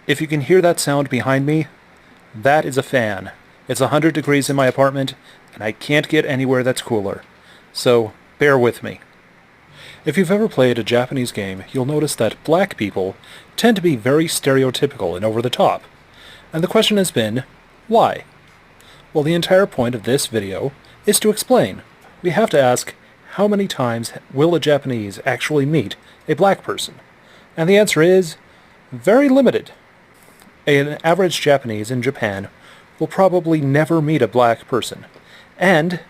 If you can hear that sound behind me, that is a fan. It's 100 degrees in my apartment, and I can't get anywhere that's cooler. So, bear with me. If you've ever played a Japanese game, you'll notice that black people tend to be very stereotypical and over the top. And the question has been, why? Well, the entire point of this video is to explain. We have to ask, how many times will a Japanese actually meet a black person? And the answer is, very limited. An average Japanese in Japan will probably never meet a black person. And,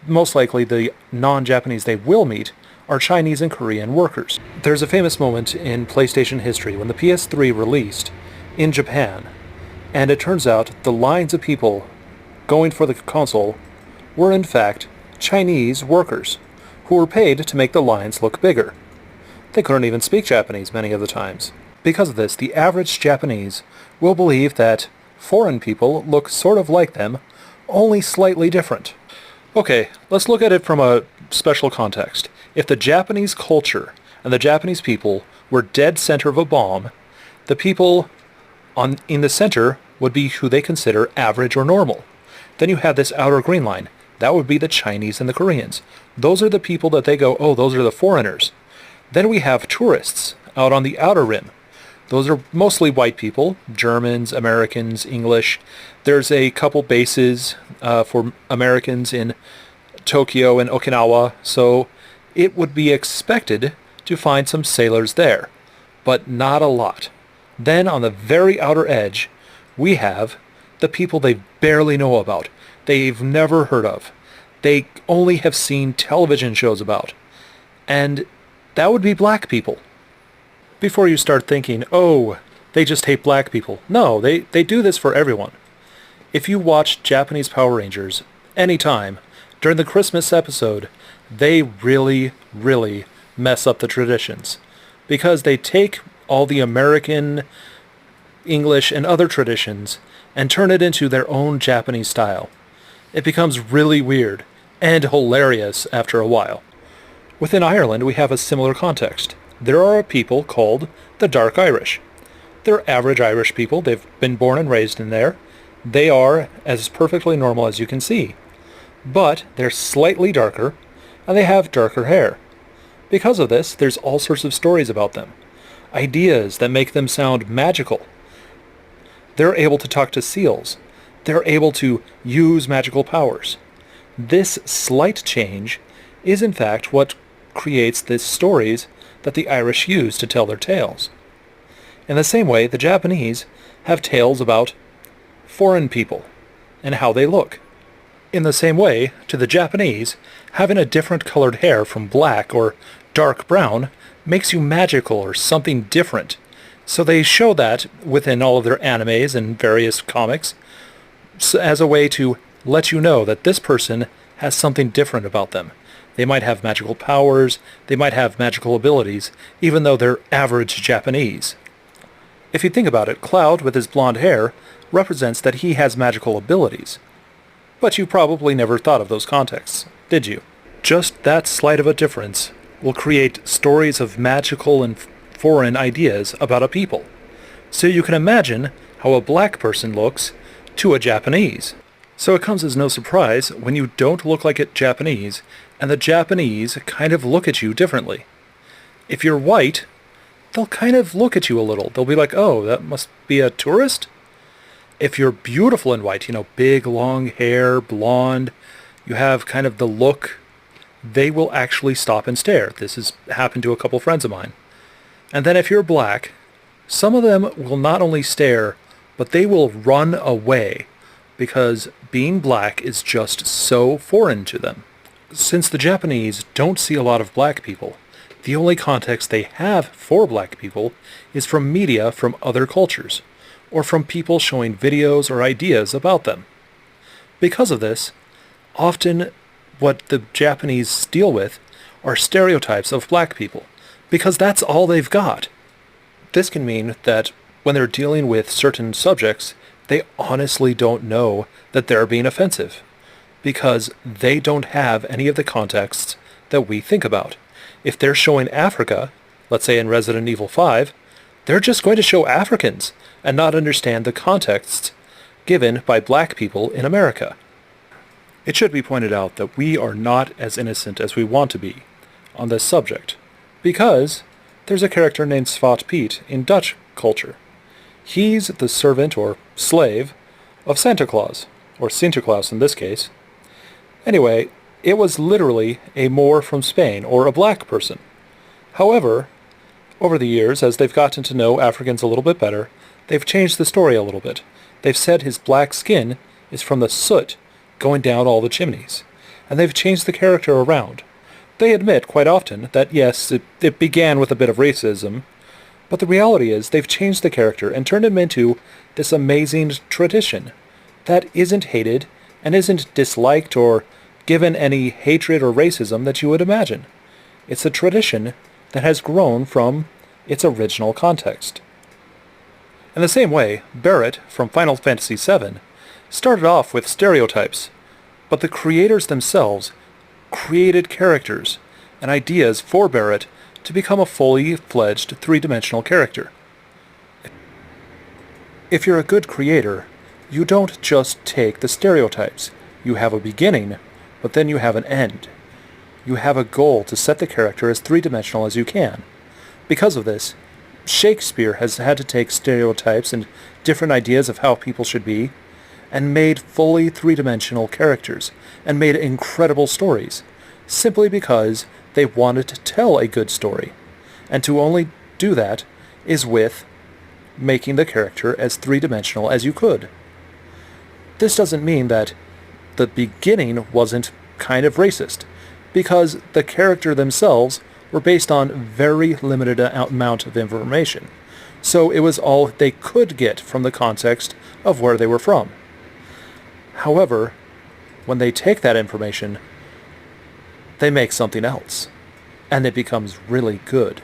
most likely, the non-Japanese they will meet are Chinese and Korean workers. There's a famous moment in PlayStation history when the PS3 released in Japan, and it turns out the lines of people going for the console were in fact Chinese workers who were paid to make the lines look bigger. They couldn't even speak Japanese many of the times. Because of this, the average Japanese will believe that foreign people look sort of like them, only slightly different. Okay, let's look at it from a special context. If the Japanese culture and the Japanese people were dead center of a bomb, the people in the center would be who they consider average or normal. Then you have this outer green line. That would be the Chinese and the Koreans. Those are the people that they go, oh, those are the foreigners. Then we have tourists out on the outer rim. Those are mostly white people, Germans, Americans, English. There's a couple bases for Americans in Tokyo and Okinawa, so it would be expected to find some sailors there, but not a lot. Then on the very outer edge, we have the people they barely know about, they've never heard of, they only have seen television shows about, and that would be black people. Before you start thinking, oh, they just hate black people. No, they do this for everyone. If you watch Japanese Power Rangers anytime during the Christmas episode, they really, really mess up the traditions. Because they take all the American, English, and other traditions and turn it into their own Japanese style. It becomes really weird and hilarious after a while. Within Ireland, we have a similar context. There are a people called the Dark Irish. They're average Irish people. They've been born and raised in there. They are as perfectly normal as you can see. But they're slightly darker, and they have darker hair. Because of this, there's all sorts of stories about them. Ideas that make them sound magical. They're able to talk to seals. They're able to use magical powers. This slight change is in fact what creates the stories that the Irish use to tell their tales. In the same way, the Japanese have tales about foreign people and how they look. In the same way, to the Japanese, having a different colored hair from black or dark brown makes you magical or something different. So they show that within all of their animes and various comics as a way to let you know that this person has something different about them. They might have magical powers, they might have magical abilities, even though they're average Japanese. If you think about it, Cloud, with his blonde hair, represents that he has magical abilities. But you probably never thought of those contexts, did you? Just that slight of a difference will create stories of magical and foreign ideas about a people. So you can imagine how a black person looks to a Japanese. So it comes as no surprise when you don't look like a Japanese, and the Japanese kind of look at you differently. If you're white, they'll kind of look at you a little. They'll be like, oh, that must be a tourist? If you're beautiful and white, big, long hair, blonde, you have kind of the look, they will actually stop and stare. This has happened to a couple friends of mine. And then if you're black, some of them will not only stare, but they will run away because being black is just so foreign to them. Since the Japanese don't see a lot of black people, the only context they have for black people is from media from other cultures, or from people showing videos or ideas about them. Because of this, often what the Japanese deal with are stereotypes of black people, because that's all they've got. This can mean that when they're dealing with certain subjects, they honestly don't know that they're being offensive, because they don't have any of the contexts that we think about. If they're showing Africa, let's say in Resident Evil 5, they're just going to show Africans and not understand the context given by black people in America. It should be pointed out that we are not as innocent as we want to be on this subject, because there's a character named Zwart Piet in Dutch culture. He's the servant or slave of Santa Claus, or Sinterklaas in this case. Anyway, it was literally a Moor from Spain, or a black person. However, over the years, as they've gotten to know Africans a little bit better, they've changed the story a little bit. They've said his black skin is from the soot going down all the chimneys, and they've changed the character around. They admit quite often that yes, it began with a bit of racism, but the reality is they've changed the character and turned him into this amazing tradition that isn't hated and isn't disliked or given any hatred or racism that you would imagine. It's a tradition that has grown from its original context. In the same way, Barret from Final Fantasy VII started off with stereotypes, but the creators themselves created characters and ideas for Barret to become a fully fledged three-dimensional character. If you're a good creator, you don't just take the stereotypes. You have a beginning, but then you have an end. You have a goal to set the character as three-dimensional as you can. Because of this, Shakespeare has had to take stereotypes and different ideas of how people should be, and made fully three-dimensional characters, and made incredible stories, simply because they wanted to tell a good story. And to only do that is with making the character as three-dimensional as you could. This doesn't mean that the beginning wasn't kind of racist, because the character themselves were based on very limited amount of information, so it was all they could get from the context of where they were from. However, when they take that information, they make something else, and it becomes really good.